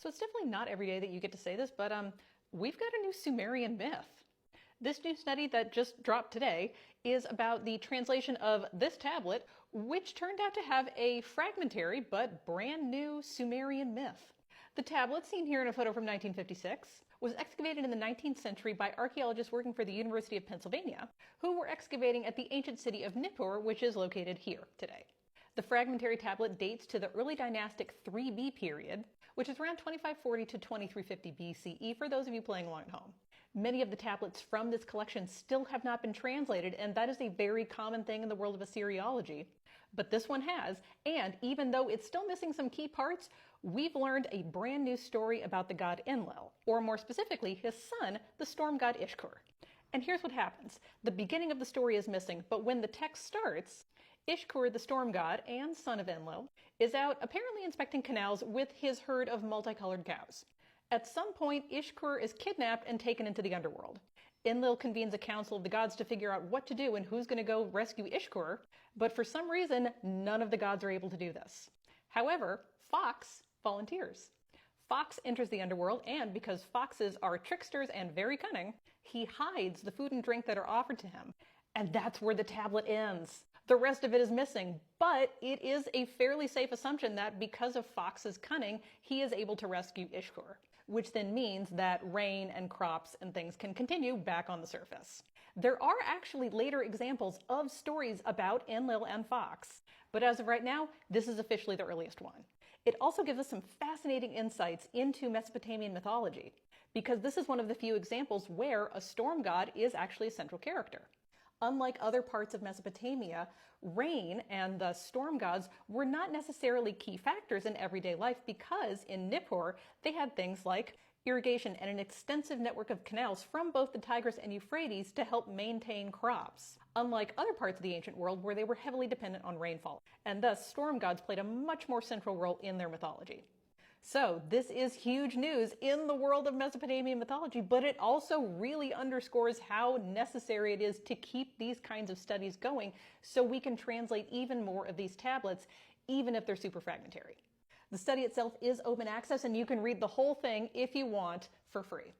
So it's definitely not every day that you get to say this, but we've got a new Sumerian myth. This new study that just dropped today is about the translation of this tablet, which turned out to have a fragmentary but brand new Sumerian myth. The tablet, seen here in a photo from 1956, was excavated in the 19th century by archaeologists working for the University of Pennsylvania, who were excavating at the ancient city of Nippur, which is located here today. The fragmentary tablet dates to the early dynastic 3B period, which is around 2540 to 2350 BCE for those of you playing along at home. Many of the tablets from this collection still have not been translated, and that is a very common thing in the world of Assyriology. But this one has, and even though it's still missing some key parts, we've learned a brand new story about the god Enlil, or more specifically, his son, the storm god Ishkur. And here's what happens. The beginning of the story is missing, but when the text starts, Ishkur, the storm god and son of Enlil, is out apparently inspecting canals with his herd of multicolored cows. At some point, Ishkur is kidnapped and taken into the underworld. Enlil convenes a council of the gods to figure out what to do and who's going to go rescue Ishkur, but for some reason, none of the gods are able to do this. However, Fox volunteers. Fox enters the underworld, and because foxes are tricksters and very cunning, he hides the food and drink that are offered to him. And that's where the tablet ends. The rest of it is missing, but it is a fairly safe assumption that because of Fox's cunning, he is able to rescue Ishkur, which then means that rain and crops and things can continue back on the surface. There are actually later examples of stories about Enlil and Fox, but as of right now, this is officially the earliest one. It also gives us some fascinating insights into Mesopotamian mythology, because this is one of the few examples where a storm god is actually a central character. Unlike other parts of Mesopotamia, rain and the storm gods were not necessarily key factors in everyday life because in Nippur they had things like irrigation and an extensive network of canals from both the Tigris and Euphrates to help maintain crops, unlike other parts of the ancient world where they were heavily dependent on rainfall, and thus storm gods played a much more central role in their mythology. So this is huge news in the world of Mesopotamian mythology, but it also really underscores how necessary it is to keep these kinds of studies going so we can translate even more of these tablets, even if they're super fragmentary. The study itself is open access, and you can read the whole thing if you want for free.